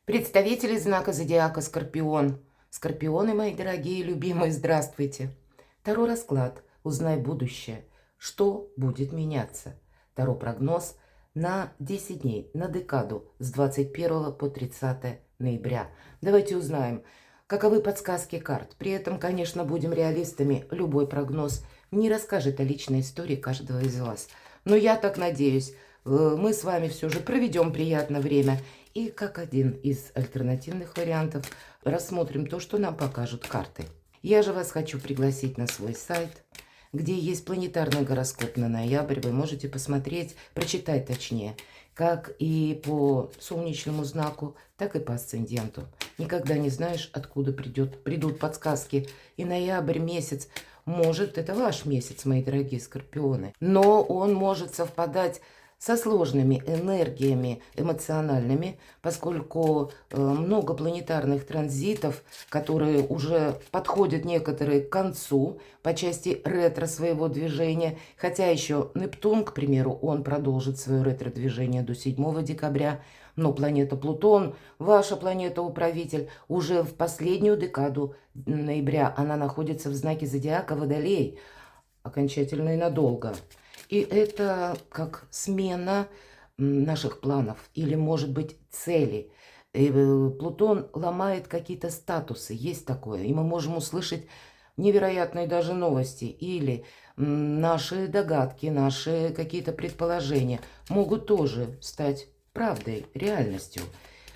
Представители знака зодиака Скорпион. Скорпионы, мои дорогие, любимые, здравствуйте. Таро расклад. Узнай будущее. Что будет меняться? Таро прогноз на 10 дней, на декаду с 21 по 30 ноября. Давайте узнаем, каковы подсказки карт. При этом, конечно, будем реалистами. Любой прогноз не расскажет о личной истории каждого из вас. Но я так надеюсь, мы с вами все же проведем приятное время. И как один из альтернативных вариантов рассмотрим то, что нам покажут карты. Я же вас хочу пригласить на свой сайт, где есть планетарный гороскоп на ноябрь. Вы можете посмотреть, прочитать точнее, как и по солнечному знаку, так и по асценденту. Никогда не знаешь, откуда придут подсказки. И ноябрь месяц, может, это ваш месяц, мои дорогие скорпионы, но он может совпадать со сложными энергиями эмоциональными, поскольку много планетарных транзитов, которые уже подходят некоторые к концу по части ретро своего движения, хотя еще Нептун, к примеру, он продолжит свое ретро-движение до 7 декабря, но планета Плутон, ваша планета-управитель, уже в последнюю декаду ноября, она находится в знаке зодиака Водолей, окончательно и надолго. И это как смена наших планов или, может быть, целей. Плутон ломает какие-то статусы, есть такое. И мы можем услышать невероятные даже новости. Или наши догадки, наши какие-то предположения могут тоже стать правдой, реальностью.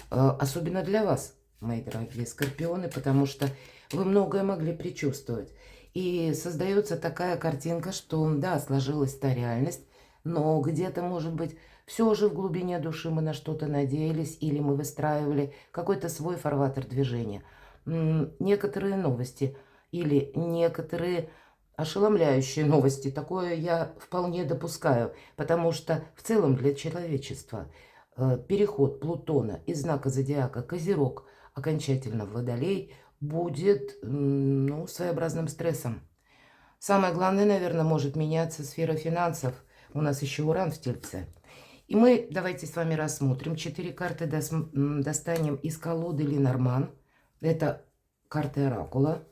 Особенно для вас, мои дорогие скорпионы, потому что вы многое могли предчувствовать. И создается такая картинка, что да, сложилась та реальность, но где-то, может быть, все же в глубине души мы на что-то надеялись, или мы выстраивали какой-то свой фарватер движения. Некоторые новости или некоторые ошеломляющие новости, такое я вполне допускаю, потому что в целом для человечества переход Плутона из знака зодиака Козерог окончательно в Водолей будет, ну, своеобразным стрессом. Самое главное, наверное, может меняться сфера финансов. У нас еще Уран в Тельце. И мы давайте с вами рассмотрим. 4 карты достанем из колоды Ленорман. Это карты Оракула.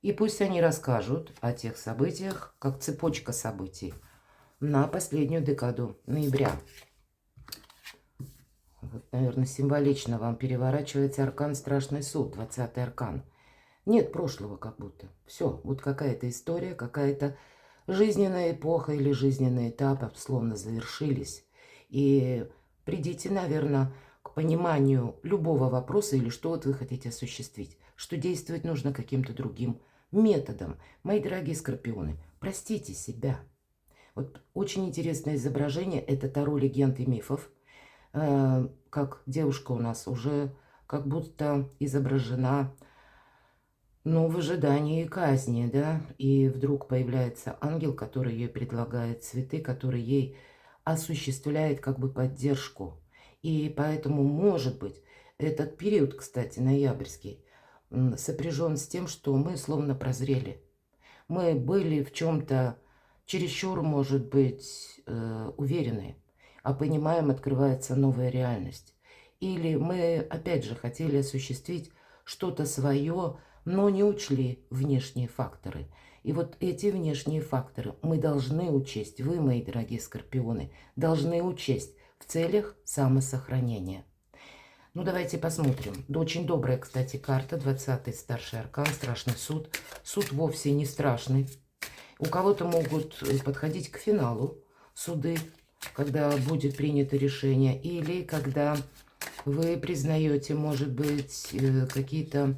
И пусть они расскажут о тех событиях, как цепочка событий на последнюю декаду ноября. Вот, наверное, символично вам переворачивается аркан «Страшный суд», 20-й аркан. Нет прошлого как будто. Все, вот какая-то история, какая-то жизненная эпоха или жизненный этап словно завершились. И придите, наверное, к пониманию любого вопроса или что вот вы хотите осуществить, что действовать нужно каким-то другим методом. Мои дорогие скорпионы, простите себя. Вот очень интересное изображение – это Таро легенд и мифов. Как девушка у нас уже как будто изображена, ну, в ожидании казни, да, и вдруг появляется ангел, который ей предлагает цветы, который ей осуществляет как бы поддержку. И поэтому, может быть, этот период, кстати, ноябрьский, сопряжен с тем, что мы словно прозрели. Мы были в чем-то чересчур, может быть, уверены, а понимаем, открывается новая реальность. Или мы, опять же, хотели осуществить что-то свое, но не учли внешние факторы. И вот эти внешние факторы мы должны учесть, вы, мои дорогие скорпионы, должны учесть в целях самосохранения. Ну, давайте посмотрим. Да, очень добрая, кстати, карта, 20-й старший аркан, страшный суд. Суд вовсе не страшный. У кого-то могут подходить к финалу суды, когда будет принято решение, или когда вы признаете, может быть, какие-то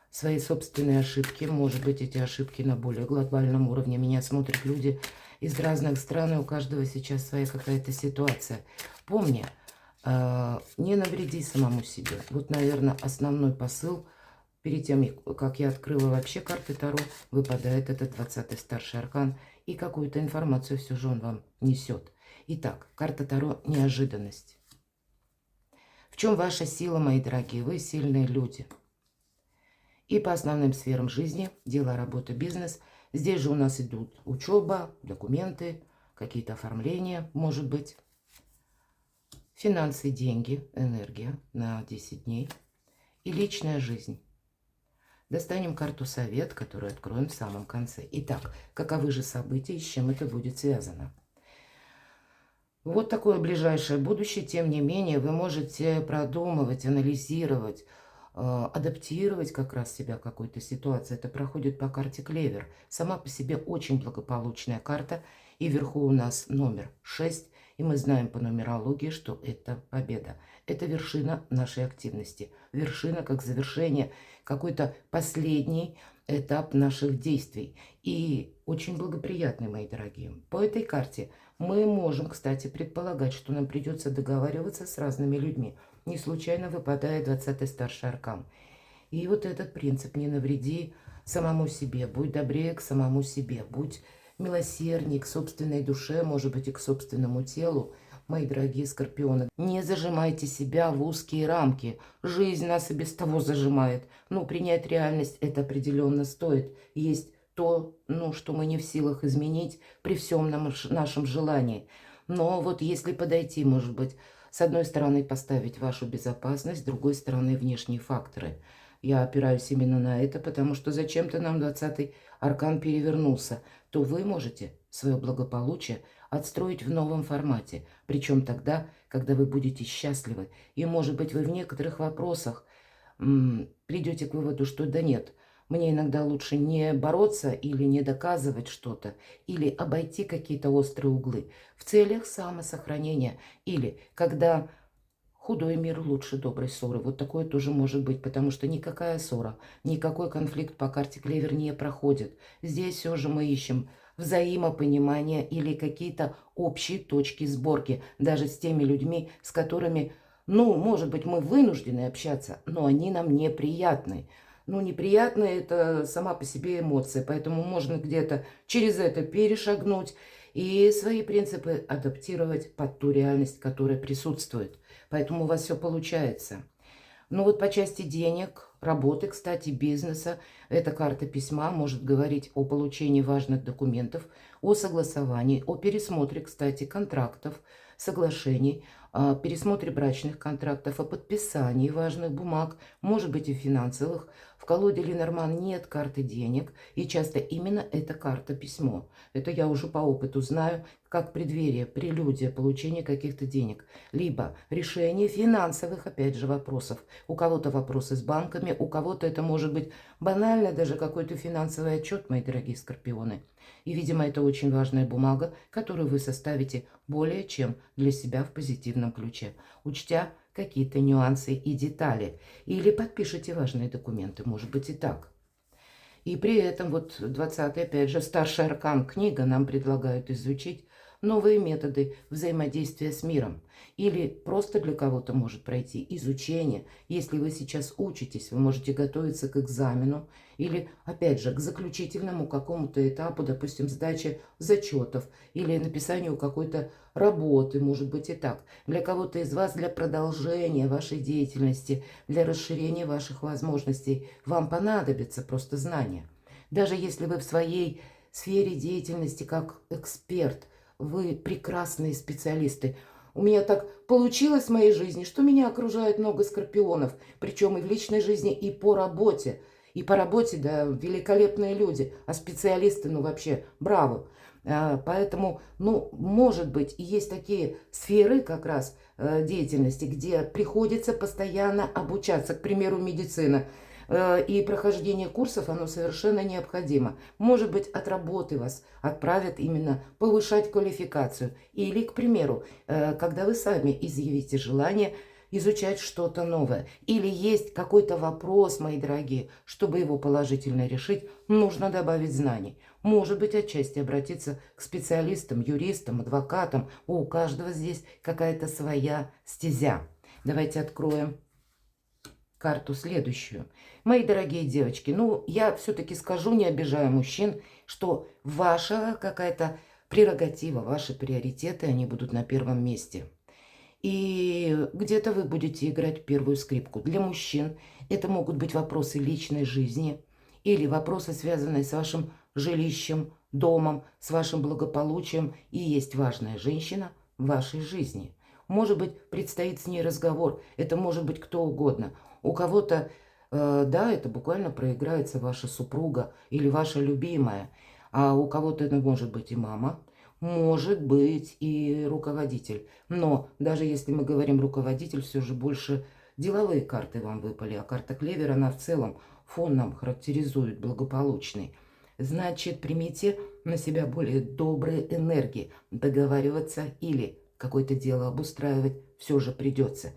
свои собственные ошибки. Может быть, эти ошибки на более глобальном уровне. Меня смотрят люди из разных стран, и у каждого сейчас своя какая-то ситуация. Помни, не навреди самому себе. Вот, наверное, основной посыл. Перед тем, как я открыла вообще карты Таро, выпадает этот 20-й старший аркан. И какую-то информацию все же он вам несет. Итак, карта Таро «Неожиданность». В чем ваша сила, мои дорогие? Вы сильные люди. И по основным сферам жизни, дело, работа, бизнес. Здесь же у нас идут учеба, документы, какие-то оформления, может быть. Финансы, деньги, энергия на 10 дней. И личная жизнь. Достанем карту «Совет», которую откроем в самом конце. Итак, каковы же события и с чем это будет связано? Вот такое ближайшее будущее. Тем не менее, вы можете продумывать, анализировать, адаптировать как раз себя к какой-то ситуации. Это проходит по карте Клевер. Сама по себе очень благополучная карта. И вверху у нас номер 6. И мы знаем по нумерологии, что это победа. Это вершина нашей активности. Вершина как завершение, какой-то последний этап наших действий. И очень благоприятный, мои дорогие. По этой карте мы можем, кстати, предполагать, что нам придется договариваться с разными людьми. Не случайно выпадает 20-й старший аркан. И вот этот принцип «не навреди самому себе», будь добрее к самому себе, будь милосердней к собственной душе, может быть, и к собственному телу. Мои дорогие скорпионы, не зажимайте себя в узкие рамки. Жизнь нас и без того зажимает. Ну, принять реальность это определенно стоит. Есть то, что мы не в силах изменить при всем нашем желании. Но вот если подойти, может быть, с одной стороны поставить вашу безопасность, с другой стороны внешние факторы. Я опираюсь именно на это, потому что зачем-то нам 20-й аркан перевернулся. То вы можете свое благополучие отстроить в новом формате. Причем тогда, когда вы будете счастливы. И, может быть, вы в некоторых вопросах придете к выводу, что да нет, мне иногда лучше не бороться или не доказывать что-то, или обойти какие-то острые углы в целях самосохранения. Или когда худой мир лучше доброй ссоры. Вот такое тоже может быть, потому что никакая ссора, никакой конфликт по карте Клевер не проходит. Здесь все же мы ищем взаимопонимание или какие-то общие точки сборки, даже с теми людьми, с которыми, может быть, мы вынуждены общаться, но они нам неприятны. Неприятно – это сама по себе эмоция, поэтому можно где-то через это перешагнуть и свои принципы адаптировать под ту реальность, которая присутствует. Поэтому у вас все получается. Вот по части денег, работы, кстати, бизнеса, эта карта письма может говорить о получении важных документов, о согласовании, о пересмотре, кстати, контрактов, соглашений, о пересмотре брачных контрактов, о подписании важных бумаг, может быть и финансовых. В колоде Ленорман нет карты денег, и часто именно эта карта письмо. Это я уже по опыту знаю, как преддверие, прелюдия получения каких-то денег, либо решение финансовых, опять же, вопросов. У кого-то вопросы с банками, у кого-то это может быть банально даже какой-то финансовый отчет, мои дорогие скорпионы. И, видимо, это очень важная бумага, которую вы составите более чем для себя в позитивном ключе, учтя какие-то нюансы и детали. Или подпишите важные документы, может быть и так. И при этом 20-й, опять же, старший аркан книга нам предлагают изучить новые методы взаимодействия с миром. Или просто для кого-то может пройти изучение. Если вы сейчас учитесь, вы можете готовиться к экзамену или, опять же, к заключительному какому-то этапу, допустим, сдачи зачетов или написанию какой-то работы, может быть и так. Для кого-то из вас, для продолжения вашей деятельности, для расширения ваших возможностей вам понадобится просто знания. Даже если вы в своей сфере деятельности как эксперт, вы прекрасные специалисты. У меня так получилось в моей жизни, что меня окружает много скорпионов, причем и в личной жизни, и по работе. И по работе, да, великолепные люди, а специалисты, вообще, браво. Поэтому, может быть, и есть такие сферы как раз деятельности, где приходится постоянно обучаться, к примеру, медицина. И прохождение курсов, оно совершенно необходимо. Может быть, от работы вас отправят именно повышать квалификацию. Или, к примеру, когда вы сами изъявите желание изучать что-то новое. Или есть какой-то вопрос, мои дорогие, чтобы его положительно решить, нужно добавить знаний. Может быть, отчасти обратиться к специалистам, юристам, адвокатам. У каждого здесь какая-то своя стезя. Давайте откроем карту следующую. Мои дорогие девочки, я все-таки скажу, не обижая мужчин, что ваша какая-то прерогатива, ваши приоритеты, они будут на первом месте. И где-то вы будете играть первую скрипку. Для мужчин это могут быть вопросы личной жизни или вопросы, связанные с вашим жилищем, домом, с вашим благополучием. И есть важная женщина в вашей жизни. Может быть, предстоит с ней разговор. Это может быть кто угодно. У кого-то, да, это буквально проиграется ваша супруга или ваша любимая. А у кого-то это может быть и мама, может быть и руководитель. Но даже если мы говорим руководитель, все же больше деловые карты вам выпали. А карта клевер, она в целом фон нам характеризует благополучный. Значит, примите на себя более добрые энергии. Договариваться или какое-то дело обустраивать все же придется.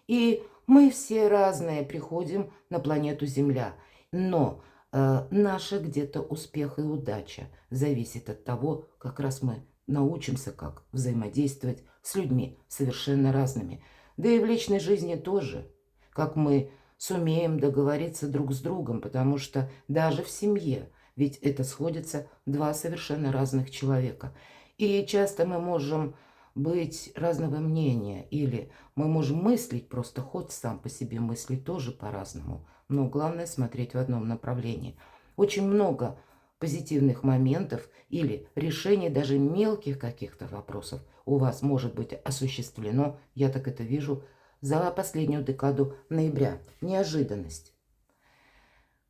И мы все разные приходим на планету Земля. Но наша где-то успех и удача зависит от того, как раз мы научимся, как взаимодействовать с людьми совершенно разными. Да и в личной жизни тоже, как мы сумеем договориться друг с другом, потому что даже в семье, ведь это сходятся два совершенно разных человека. И часто мы можем быть разного мнения, или мы можем мыслить, просто ход сам по себе мыслить тоже по-разному. Но главное смотреть в одном направлении. Очень много позитивных моментов или решений даже мелких каких-то вопросов у вас может быть осуществлено, я так это вижу, за последнюю декаду ноября. Неожиданность.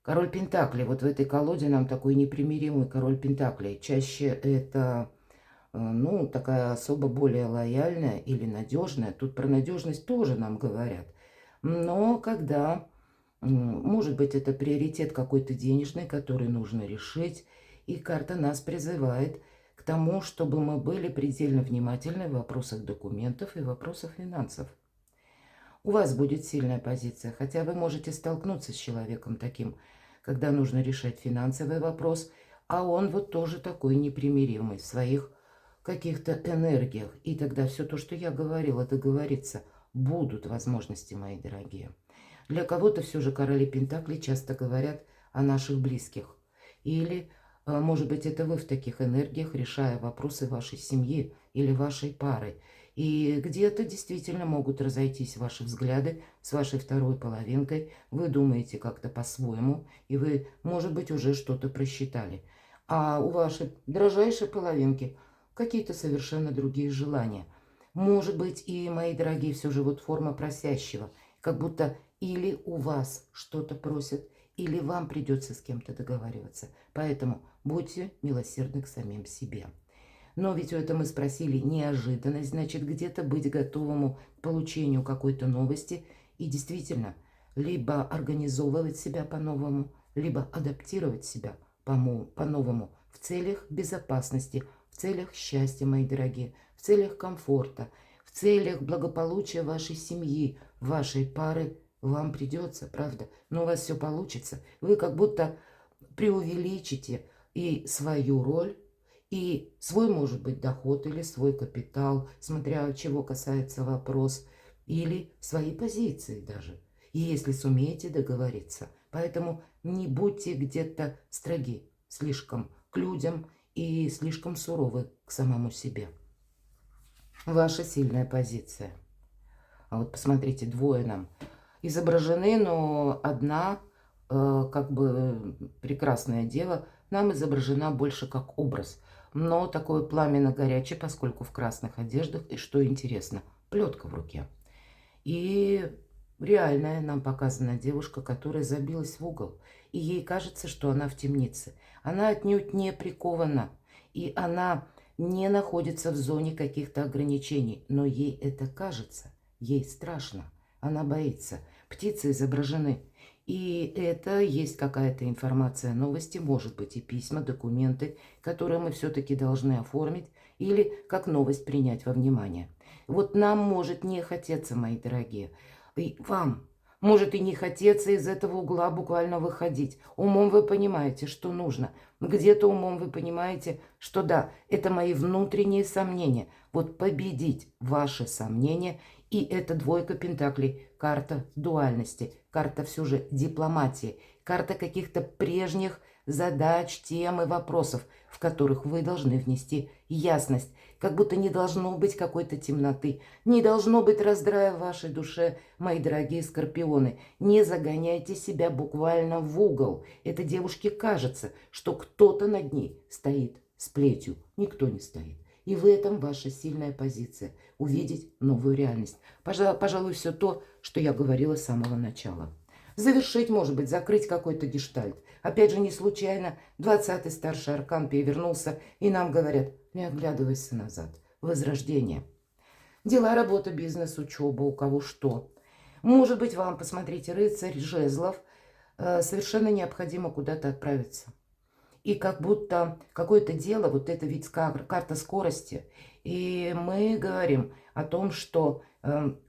Король Пентаклей. Вот в этой колоде нам такой непримиримый король Пентаклей. Чаще это, ну, такая особо более лояльная или надежная. Тут про надежность тоже нам говорят. Но когда, может быть, это приоритет какой-то денежный, который нужно решить, и карта нас призывает к тому, чтобы мы были предельно внимательны в вопросах документов и вопросах финансов. У вас будет сильная позиция, хотя вы можете столкнуться с человеком таким, когда нужно решать финансовый вопрос, а он вот тоже такой непримиримый в своих каких-то энергиях. И тогда все то, что я говорила, договориться, будут возможности, мои дорогие. Для кого-то все же короли Пентаклей часто говорят о наших близких. Или, может быть, это вы в таких энергиях, решая вопросы вашей семьи или вашей пары. И где-то действительно могут разойтись ваши взгляды с вашей второй половинкой. Вы думаете как-то по-своему, и вы, может быть, уже что-то просчитали. А у вашей дрожайшей половинки какие-то совершенно другие желания. Может быть, и, мои дорогие, все же вот форма просящего. Как будто или у вас что-то просят, или вам придется с кем-то договариваться. Поэтому будьте милосердны к самим себе. Но ведь это мы спросили неожиданность, значит, где-то быть готовому к получению какой-то новости и действительно либо организовывать себя по-новому, либо адаптировать себя по-новому в целях безопасности, в целях счастья, мои дорогие, в целях комфорта, в целях благополучия вашей семьи, вашей пары. Вам придется, правда, но у вас все получится. Вы как будто преувеличите и свою роль, и свой, может быть, доход или свой капитал, смотря чего касается вопрос, или свои позиции даже, и если сумеете договориться. Поэтому не будьте где-то строги слишком к людям и слишком суровы к самому себе. Ваша сильная позиция. А вот посмотрите, двое нам изображены, но одна, как бы прекрасная дева, нам изображена больше как образ. Но такое пламенно горячее, поскольку в красных одеждах, и что интересно, плетка в руке. И реальная нам показана девушка, которая забилась в угол. И ей кажется, что она в темнице. Она отнюдь не прикована. И она не находится в зоне каких-то ограничений. Но ей это кажется. Ей страшно. Она боится. Птицы изображены. И это есть какая-то информация, новости, может быть и письма, документы, которые мы все-таки должны оформить или как новость принять во внимание. Вот нам может не хотеться, мои дорогие, и вам может и не хотеться из этого угла буквально выходить. Умом вы понимаете, что нужно. Где-то умом вы понимаете, что да, это мои внутренние сомнения. Вот победить ваши сомнения. И это двойка пентаклей, карта дуальности, карта все же дипломатии, карта каких-то прежних задач, тем и вопросов, в которых вы должны внести ясность. Как будто не должно быть какой-то темноты, не должно быть раздрая в вашей душе, мои дорогие скорпионы. Не загоняйте себя буквально в угол. Этой девушке кажется, что кто-то над ней стоит с плетью. Никто не стоит. И в этом ваша сильная позиция. Увидеть новую реальность. Пожалуй, все то, что я говорила с самого начала. Завершить, может быть, закрыть какой-то гештальт. Опять же, не случайно 20-й старший аркан перевернулся, и нам говорят, не оглядывайся назад. Возрождение. Дела, работа, бизнес, учеба, у кого что. Может быть, вам, посмотрите, рыцарь жезлов, совершенно необходимо куда-то отправиться. И как будто какое-то дело, вот это ведь карта скорости. И мы говорим о том, что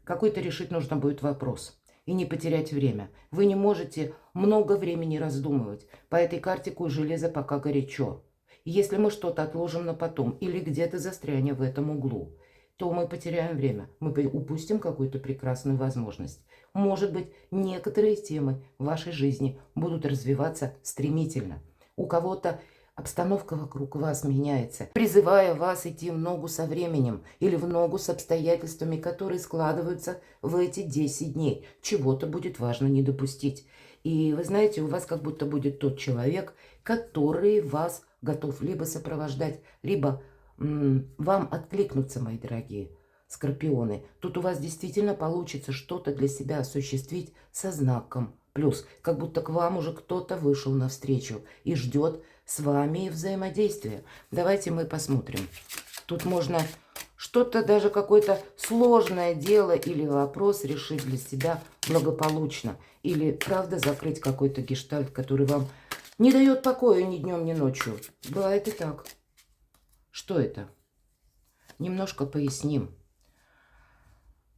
какой-то решить нужно будет вопрос. И не потерять время. Вы не можете много времени раздумывать. По этой карте куй железо пока горячо. Если мы что-то отложим на потом или где-то застрянем в этом углу, то мы потеряем время. Мы упустим какую-то прекрасную возможность. Может быть, некоторые темы в вашей жизни будут развиваться стремительно. У кого-то обстановка вокруг вас меняется, призывая вас идти в ногу со временем или в ногу с обстоятельствами, которые складываются в эти 10 дней. Чего-то будет важно не допустить. И вы знаете, у вас как будто будет тот человек, который вас готов либо сопровождать, либо вам откликнуться, мои дорогие скорпионы. Тут у вас действительно получится что-то для себя осуществить со знаком плюс, как будто к вам уже кто-то вышел навстречу и ждет с вами взаимодействия. Давайте мы посмотрим. Тут можно что-то, даже какое-то сложное дело или вопрос решить для себя благополучно. Или, правда, закрыть какой-то гештальт, который вам не дает покоя ни днем, ни ночью. Бывает и так. Что это? Немножко поясним.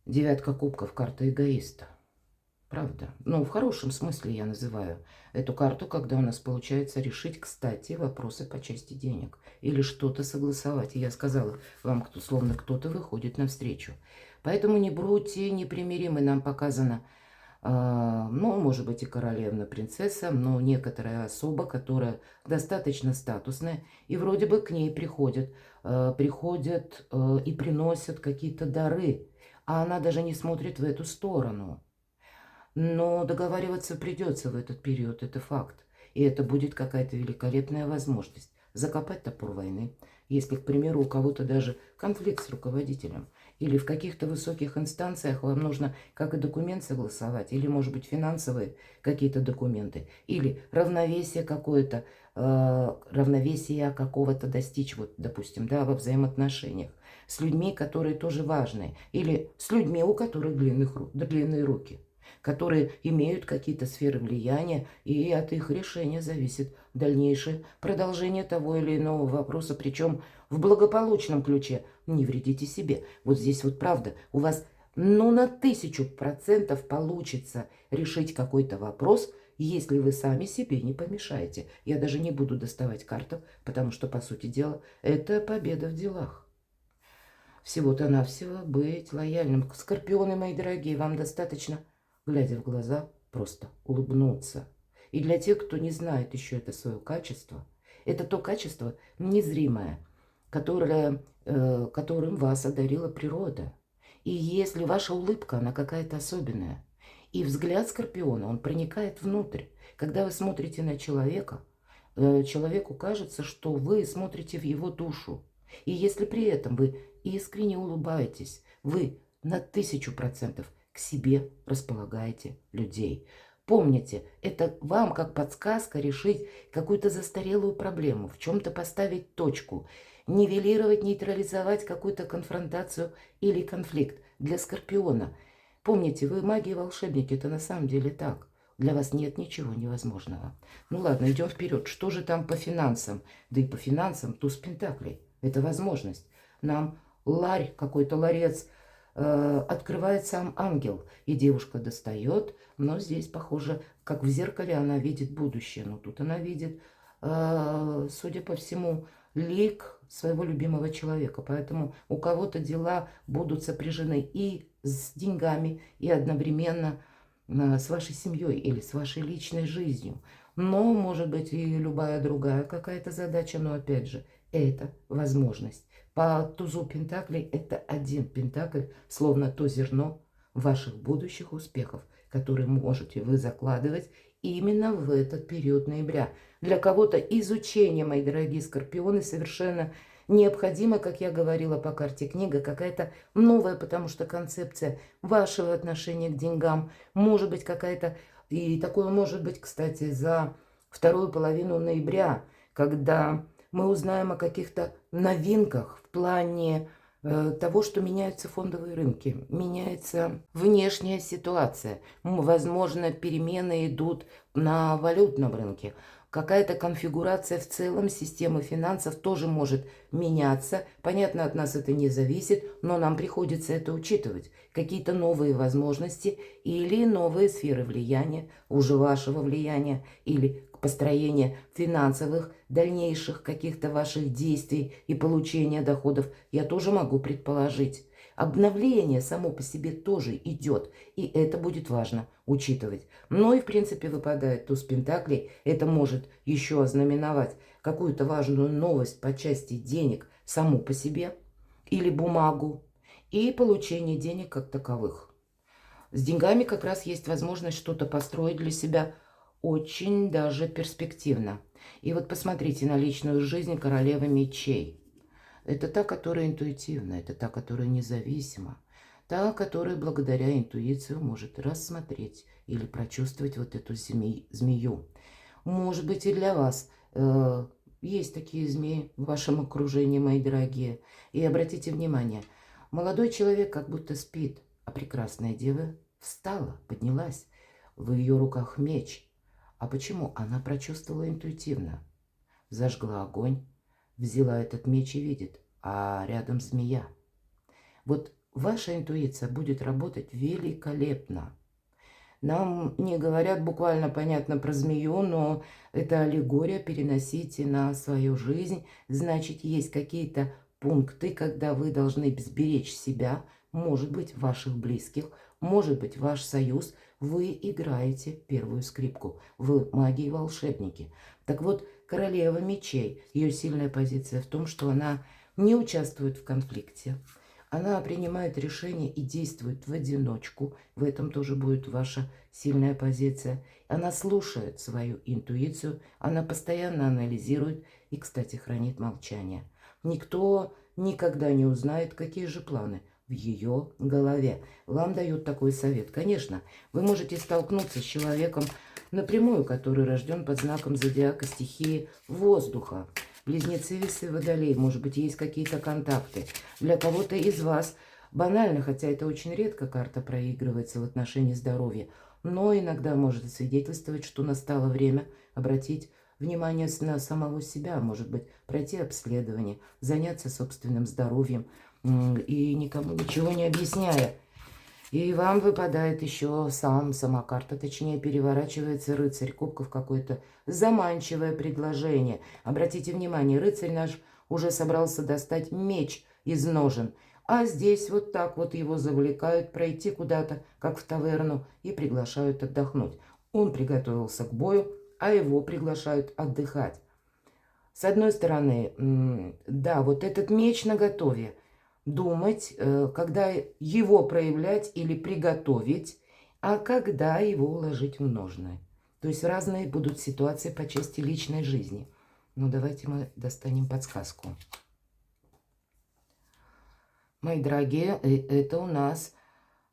Девятка кубков, карта эгоиста. Правда. Ну, в хорошем смысле я называю эту карту, когда у нас получается решить, кстати, вопросы по части денег. Или что-то согласовать. И я сказала вам, словно кто-то выходит навстречу. Поэтому не будьте непримиримы. Нам показано, ну, может быть, и королевна, принцесса, но некоторая особа, которая достаточно статусная. И вроде бы к ней приходят и приносят какие-то дары. А она даже не смотрит в эту сторону. Но договариваться придется в этот период, это факт. И это будет какая-то великолепная возможность закопать топор войны. Если, к примеру, у кого-то даже конфликт с руководителем, или в каких-то высоких инстанциях вам нужно как и документ согласовать, или, может быть, финансовые какие-то документы, или равновесие какое-то, равновесия какого-то достичь, вот, допустим, да, во взаимоотношениях, с людьми, которые тоже важны, или с людьми, у которых длинные руки, которые имеют какие-то сферы влияния, и от их решения зависит дальнейшее продолжение того или иного вопроса, причем в благополучном ключе. Не вредите себе. Вот здесь вот правда, у вас ну на 1000% получится решить какой-то вопрос, если вы сами себе не помешаете. Я даже не буду доставать карту, потому что, по сути дела, это победа в делах. Всего-то навсего быть лояльным. Скорпионы, мои дорогие, вам достаточно, глядя в глаза, просто улыбнуться. И для тех, кто не знает еще это свое качество, это то качество незримое, которым вас одарила природа. И если ваша улыбка, она какая-то особенная, и взгляд скорпиона, он проникает внутрь. Когда вы смотрите на человека, человеку кажется, что вы смотрите в его душу. И если при этом вы искренне улыбаетесь, вы на 1000% к себе располагаете людей. Помните, это вам как подсказка решить какую-то застарелую проблему, в чем-то поставить точку, нивелировать, нейтрализовать какую-то конфронтацию или конфликт. Для скорпиона, помните, вы маги и волшебники, это на самом деле так. Для вас нет ничего невозможного. Ну ладно, идем вперед. Что же там по финансам? Да и по финансам туз пентаклей. Это возможность. Нам ларь, какой-то ларец, открывает сам ангел, и девушка достает, но здесь, похоже, как в зеркале она видит будущее. Но тут она видит, судя по всему, лик своего любимого человека. Поэтому у кого-то дела будут сопряжены и с деньгами, и одновременно с вашей семьей или с вашей личной жизнью. Но, может быть, и любая другая какая-то задача, но, опять же, это возможность. По тузу пентаклей это один пентакль, словно то зерно ваших будущих успехов, которые можете вы закладывать именно в этот период ноября. Для кого-то изучение, мои дорогие скорпионы, совершенно необходима, как я говорила по карте книга, какая-то новая, потому что концепция вашего отношения к деньгам может быть какая-то, и такое может быть, кстати, за вторую половину ноября, когда мы узнаем о каких-то новинках в плане того, что меняются фондовые рынки, меняется внешняя ситуация. Возможно, перемены идут на валютном рынке. Какая-то конфигурация в целом системы финансов тоже может меняться. Понятно, от нас это не зависит, но нам приходится это учитывать. Какие-то новые возможности или новые сферы влияния, уже вашего влияния, или построение финансовых, дальнейших каких-то ваших действий и получения доходов, я тоже могу предположить. Обновление само по себе тоже идет, и это будет важно учитывать. Ну и в принципе выпадает туз пентаклей, это может еще ознаменовать какую-то важную новость по части денег саму по себе или бумагу, и получение денег как таковых. С деньгами как раз есть возможность что-то построить для себя очень даже перспективно. И вот посмотрите на личную жизнь королевы мечей. Это та, которая интуитивна, это та, которая независима, та, которая благодаря интуиции может рассмотреть или прочувствовать вот эту змею. Может быть, и для вас есть такие змеи в вашем окружении, мои дорогие. И обратите внимание, молодой человек как будто спит, а прекрасная дева встала, поднялась. В ее руках меч. А почему? Она прочувствовала интуитивно. Зажгла огонь, взяла этот меч и видит, а рядом змея. Вот ваша интуиция будет работать великолепно. Нам не говорят буквально понятно про змею, но это аллегория, переносите на свою жизнь. Значит, есть какие-то пункты, когда вы должны сберечь себя, может быть, ваших близких, может быть, ваш союз. Вы играете первую скрипку, вы маги и волшебники. Так вот, королева мечей, ее сильная позиция в том, что она не участвует в конфликте. Она принимает решения и действует в одиночку. В этом тоже будет ваша сильная позиция. Она слушает свою интуицию, она постоянно анализирует и, кстати, хранит молчание. Никто никогда не узнает, какие же планы в ее голове. Вам дают такой совет. Конечно, вы можете столкнуться с человеком напрямую, который рожден под знаком зодиака стихии воздуха. Близнецы, весы, водолей, может быть, есть какие-то контакты. Для кого-то из вас банально, хотя это очень редко карта проигрывается в отношении здоровья, но иногда может свидетельствовать, что настало время обратить внимание на самого себя, может быть, пройти обследование, заняться собственным здоровьем и никому ничего не объясняя. И вам выпадает еще сама карта, точнее переворачивается рыцарь кубков, какое-то заманчивое предложение. Обратите внимание, рыцарь наш уже собрался достать меч из ножен, а здесь вот так вот его завлекают пройти куда-то, как в таверну, и приглашают отдохнуть. Он приготовился к бою, а его приглашают отдыхать. С одной стороны, да, вот этот меч наготове. Думать, когда его проявлять или приготовить, а когда его уложить в ножны. То есть разные будут ситуации по части личной жизни. Ну, давайте мы достанем подсказку. Мои дорогие, это у нас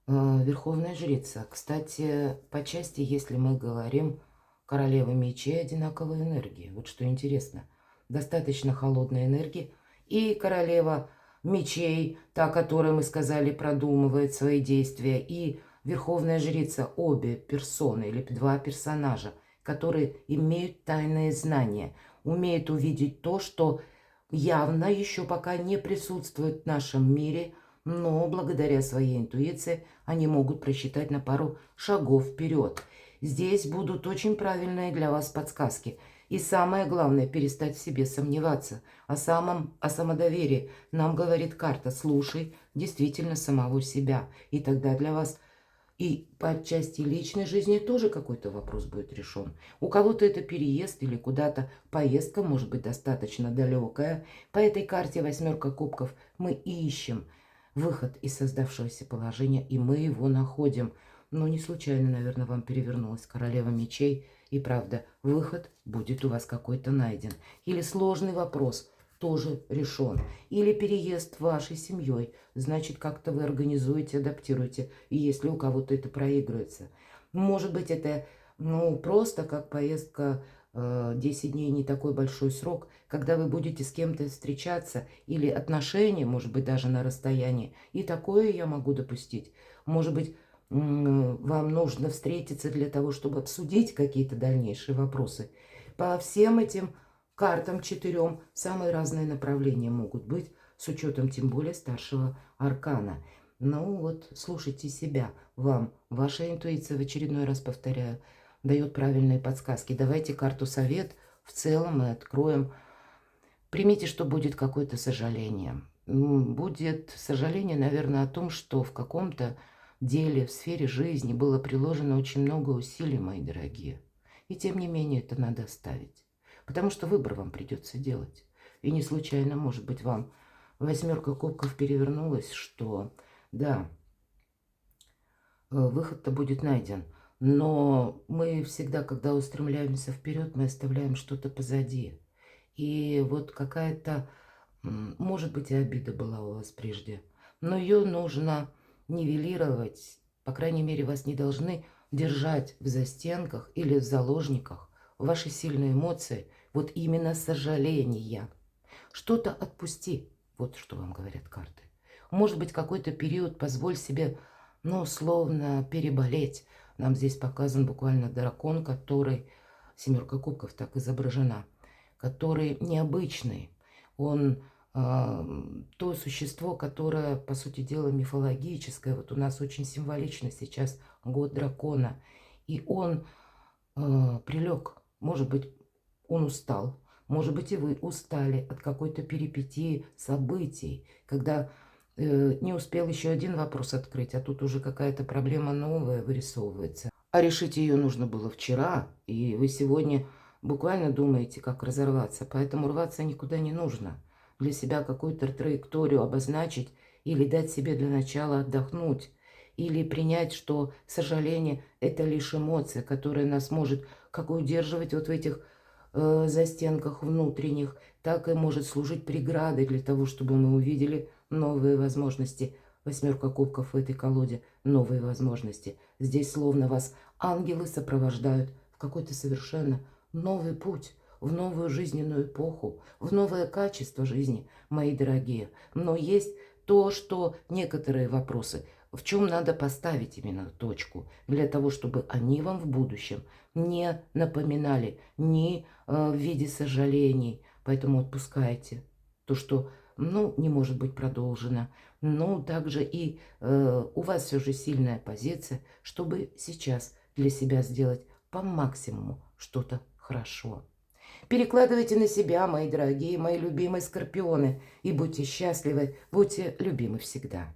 Верховная Жрица. Кстати, по части, если мы говорим королева мечей, одинаковой энергии. Вот что интересно. Достаточно холодной энергии. И королева мечей, та, которая, мы сказали, продумывает свои действия, и Верховная Жрица, обе персоны или два персонажа, которые имеют тайные знания, умеют увидеть то, что явно еще пока не присутствует в нашем мире, но благодаря своей интуиции они могут просчитать на пару шагов вперед. Здесь будут очень правильные для вас подсказки. И самое главное, перестать в себе сомневаться. О самодоверии нам говорит карта. Слушай действительно самого себя. И тогда для вас и по части личной жизни тоже какой-то вопрос будет решен. У кого-то это переезд или куда-то поездка, может быть, достаточно далекая. По этой карте восьмерка кубков мы ищем выход из создавшегося положения, и мы его находим. Но не случайно, наверное, вам перевернулась королева мечей. И правда, выход будет у вас какой-то найден. Или сложный вопрос тоже решен. Или переезд вашей семьей, значит, как-то вы организуете, адаптируете, и если у кого-то это проигрывается. Может быть, это просто как поездка 10 дней, не такой большой срок, когда вы будете с кем-то встречаться, или отношения, может быть, даже на расстоянии. И такое я могу допустить. Может быть, вам нужно встретиться для того, чтобы обсудить какие-то дальнейшие вопросы. По всем этим картам 4 самые разные направления могут быть, с учетом тем более старшего аркана. Ну вот, слушайте себя. Вам ваша интуиция, в очередной раз повторяю, дает правильные подсказки. Давайте карту совет в целом мы откроем. Примите, что будет какое-то сожаление. Будет сожаление, наверное, о том, что в каком-то деле, в сфере жизни было приложено очень много усилий, мои дорогие. И тем не менее это надо оставить. Потому что выбор вам придется делать. И не случайно, может быть, вам 8 кубков перевернулась, что да, выход-то будет найден. Но мы всегда, когда устремляемся вперед, мы оставляем что-то позади. И вот какая-то, может быть, и обида была у вас прежде, но ее нужно нивелировать. По крайней мере, вас не должны держать в застенках или в заложниках ваши сильные эмоции, вот именно сожаления. Что-то отпусти, вот что вам говорят карты. Может быть, какой-то период позволь себе, словно переболеть. Нам здесь показан буквально дракон, который, 7 кубков так изображена, который необычный. Он то существо, которое, по сути дела, мифологическое. Вот у нас очень символично сейчас год дракона. И он прилег. Может быть, он устал. Может быть, и вы устали от какой-то перипетии событий, когда не успел еще один вопрос открыть, а тут уже какая-то проблема новая вырисовывается. А решить ее нужно было вчера, и вы сегодня буквально думаете, как разорваться, поэтому рваться никуда не нужно. Для себя какую-то траекторию обозначить или дать себе для начала отдохнуть, или принять, что сожаление – это лишь эмоция, которая нас может как удерживать вот в этих застенках внутренних, так и может служить преградой для того, чтобы мы увидели новые возможности. 8 кубков в этой колоде – новые возможности. Здесь словно вас ангелы сопровождают в какой-то совершенно новый путь, в новую жизненную эпоху, в новое качество жизни, мои дорогие. Но есть то, что некоторые вопросы, в чем надо поставить именно точку, для того, чтобы они вам в будущем не напоминали ни в виде сожалений. Поэтому отпускайте то, что не может быть продолжено. Но также и у вас все же сильная позиция, чтобы сейчас для себя сделать по максимуму что-то хорошо. Перекладывайте на себя, мои дорогие, мои любимые скорпионы, и будьте счастливы, будьте любимы всегда.